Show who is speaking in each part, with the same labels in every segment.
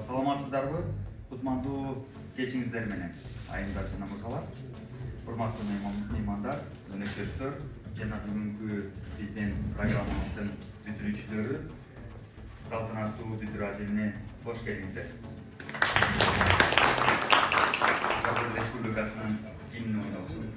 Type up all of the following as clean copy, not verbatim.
Speaker 1: Саламатсыздарбы? Кутмандуу кечиңиздер менен айымдар жана мырзалар. Урматтуу меймандар, өнөктөштөр жана бүгүнкү биздин программабыздын бүтүрүүчүлөрү, салтанаттуу бүтүрүү аземине кош келиңиздер. Кыргыз Республикасынын гимни ойнолсун.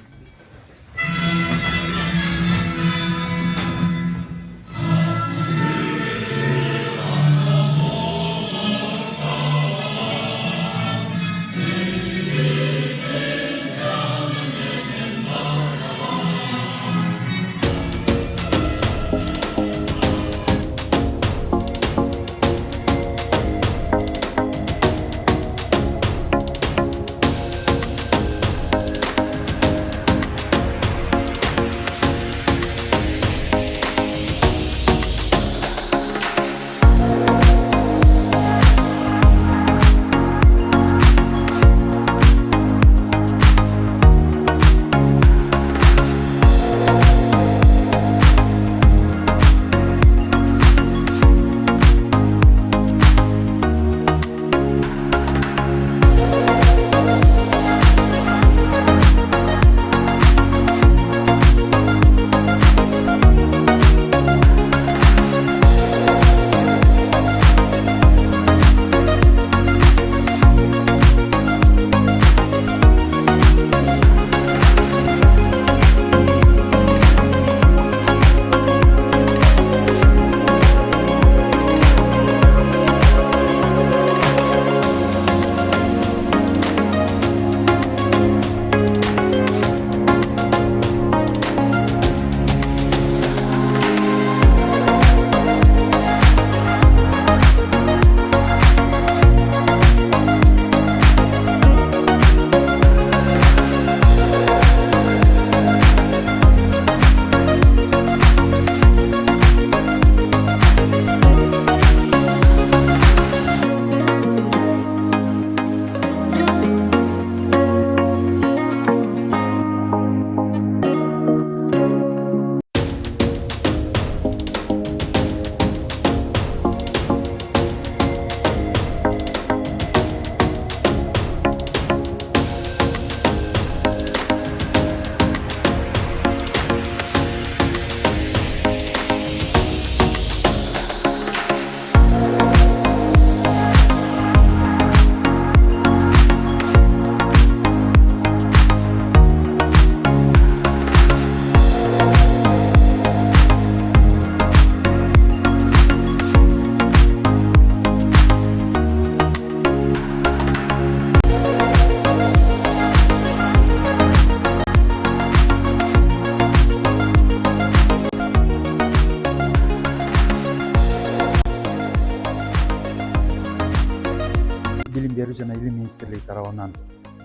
Speaker 2: Билим берүү жана илим министрлиги тарабынан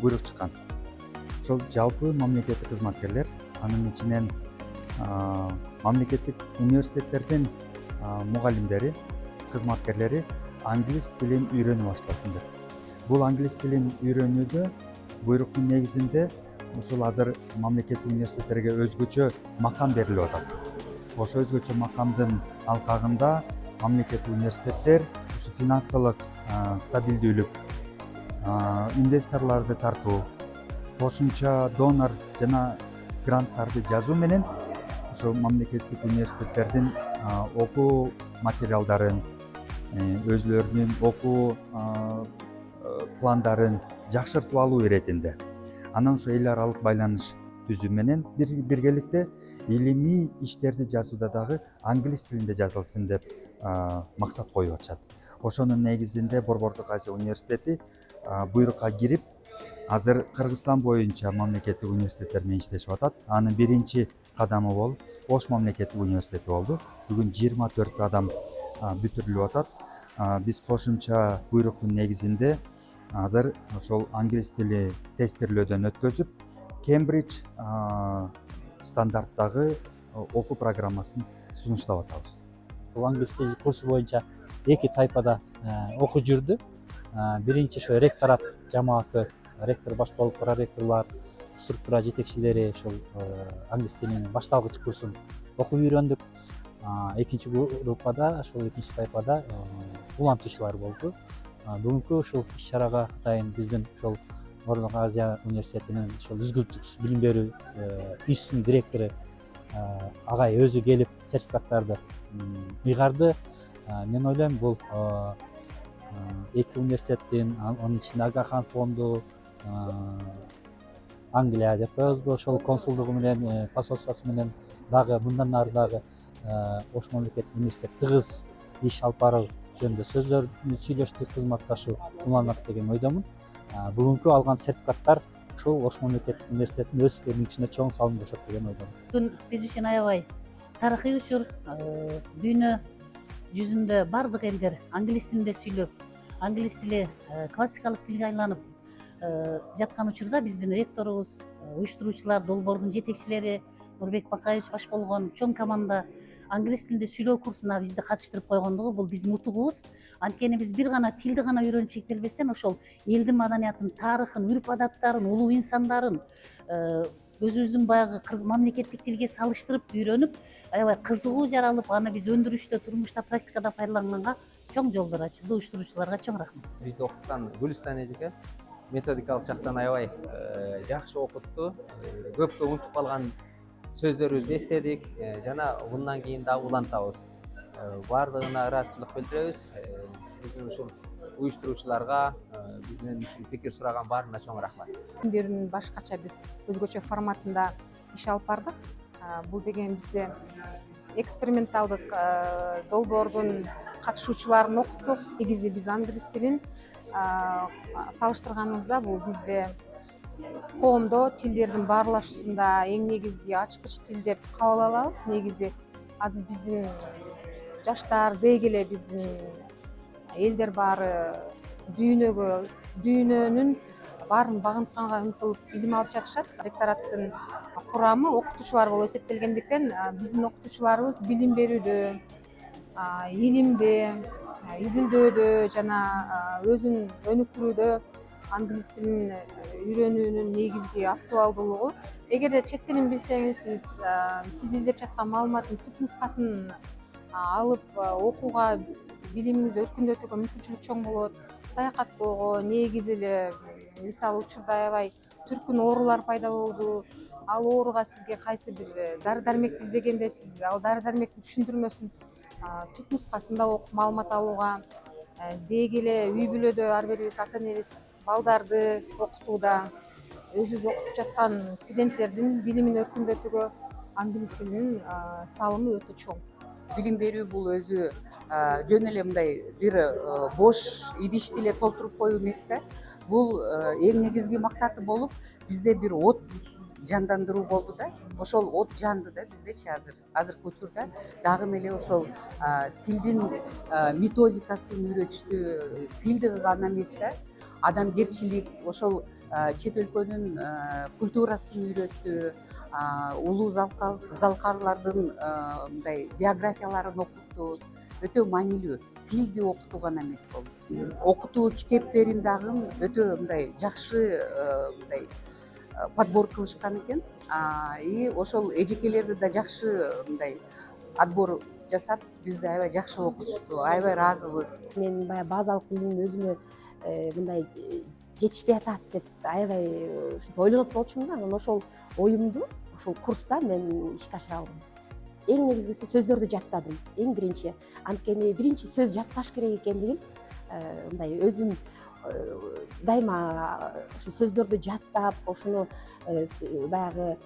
Speaker 2: буйрук чыккан. Ошол жалпы мамлекеттик кызматкерлер, анын ичинен мамлекеттик университеттердин мугалимдери, кызматкерлери англис тилин үйрөнүп баштасын деп. Бул англис тилин үйрөнүүдө буйруктун негизинде ушул азыр мамлекеттик университеттерге өзгөчө макам берилип атат. Ошо өзгөчө макамдын алкагында мамлекеттик университеттер ушу финансылык стабилдүүлүк, инвесторлорду тартуу, кошумча донор жана гранттарды жазуу менен ошо мамлекеттик университеттердин окуу материалдарын, өзлөрүнүн окуу пландарын жакшыртып алуу иретинде. Анан ошо эл аралык байланыш түзүү менен биргеликте илимий иштерди жазууда дагы англис тилинде жазылсын деп максат коюп атышат. Ошонун негизинде Борбордук Азия университети буйрукка кирип, азыр Кыргызстан боюнча мамлекеттик университеттер менен иштешип атат. Анын биринчи кадамы болуп Ош мамлекеттик университети болду. Бүгүн 24 адам бүтүрүлүп атат. Биз кошумча буйруктун негизинде азыр ошол англис тили тестирлөөдөн өткөзүп, Кембридж стандарттагы окуу программасын сунуштап атабыз.
Speaker 3: Бул англис тили курсу боюнча 2 тайпада окуу жүрдү. Биринчи ошо ректорат жамааты, ректор баш болуп проректорлор, структура жетекчилери ошол англис тилинин башталгыч курсун окуп үйрөндүк. Экинчи группада, ошол экинчи тайпада улантуучулар болду. бүгүнкү ушул иш чарага атайын биздин ошол Ордук Азия университетинин ошол үзгүлтүксүз билим берүү институтунун директору агай өзү келип сертификаттарды ыйгарды. Мен ойлойм бул эки университеттин, анын ичинде Ага хан фонду, Англия деп коебузбу, ошол консулдугу менен, посольствосу менен дагы мындан ары дагы Ош мамлекеттик университет тыгыз иш алып баруу жөнүндө сүйлөштүк, кызматташуу уланат деген ойдомун. Бүгүнкү алган сертификаттар ушул Ош мамлекеттик университеттин өз көрүнүшүнө чоң салым кошот деген ойдомун.
Speaker 4: Бүгүн биз үчүн аябай тарыхый учур. Дүйнө жүзүндө бардык элдер англис тилинде сүйлөп, англис тили классикалык тилге айланып жаткан учурда биздин ректорубуз, уюштуруучулар, долбоордун жетекчилери Нурбек Бакаевич баш болгон чоң команда англис тилинде сүйлөө курсуна бизди катыштырып койгондугу бул биздин утугубуз. Анткени биз бир гана тилди гана үйрөнүп чектелбестен ошол элдин маданиятын, тарыхын, үрп адаттарын, улуу инсандарын өзүбүздүн баягы мамлекеттик тилге салыштырып үйрөнүп, аябай кызыгуу жаралып, аны биз өндүрүштө, турмушта, практикада пайдаланганга чоң жолдор ачылды. Уюштуруучуларга чоң рахмат.
Speaker 5: Бизди окуткан Гүлстан эжеке методикалык жактан аябай жакшы окутту. Көптү унутуп калган сөздөрүбүздү эстедик жана мындан кийин дагы улантабыз. Бардыгына ыраазычылык билдиребиз. Ушул уюштуруучуларга биз менен ушул пикир сураган баарына чоң рахмат.
Speaker 6: Берүүнүн башкача биз өзгөчө форматында иш алып бардык. Бул деген бизде эксперименталдык долбоордун катышуучуларын окуттук. Негизи биз англис тилин салыштырганыбызда бул бизде коомдо тилдердин баарлашуусунда эң негизги ачкыч тил деп кабыл алабыз. Негизи азыр биздин жаштар деги эле биздин элдер баары дүйнөнүн баарын багынтканга умтулуп билим алып жатышат. Ректораттын курамы окутуучулар болуп эсептелгендиктен биздин окутуучуларыбыз билим берүүдө, илимде, изилдөөдө жана өзүн өнүктүрүүдө англис тилин үйрөнүүнүн негизги актуалдуулугу. Эгерде чет тилин билсеңиз, сиз издеп жаткан маалыматтын түп нускасын алып окууга, билимиңизди өркүндөтүүгө мүмкүнчүлүк чоң болот. Саякаттоого негизи эле мисалы учурда аябай түркүн оорулар пайда болду. Ал ооруга сизге кайсы бир дары дармекти издегенде сиз ал дары дармектин түшүндүрмөсүн түп нускасында окуп маалымат алууга, деги эле үй бүлөдө ар бирибиз ата энебиз балдарды окутууда, өзүбүз окутуп жаткан студенттердин билимин өркүндөтүүгө англис тилинин салымы өтө чоң.
Speaker 7: Билим берүү бул өзү жөн эле мындай бир бош идишти эле толтуруп коюу эмес да. Бул эң негизги максаты болуп бизде бир от жандандыруу болду да. Ошол от жанды да биздечи азыркы учурда дагы эле ошол тилдин методикасын үйрөтүштү, тилди гана эмес да. Адамгерчилик, ошол чет өлкөнүн культурасын үйрөттү, улуу залкарлардын мындай биографияларын окутту. Өтө маанилүү. Тилди окутуу гана эмес болду. Окутуу китептерин дагы өтө мындай жакшы мындай подбор кылышкан экен. И ошол эжекелерди да жакшы мындай отбор жасап, бизди аябай жакшы окутушту. Аябай ыраазыбыз.
Speaker 8: Мен баягы базалык билим өзүмө мындай жетишпей атат деп аябай ушинтип ойлонуп болчумун да. Анан ошол оюмду ушул курста мен ишке ашыра алдым. Эң негизгиси сөздөрдү жаттадым. Эң биринчи. Анткени биринчи сөз жатташ керек экендигин мындай өзүм дайыма ушу сөздөрдү жаттап, ошону баягы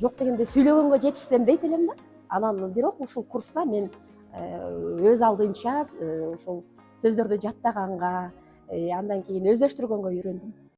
Speaker 8: жок дегенде сүйлөгөнгө жетишсем дейт элем да. Анан бирок ушул курста мен өз алдынча ошол сөздөрдү жаттаганга, андан кийин өздөштүргөнгө үйрөндүм.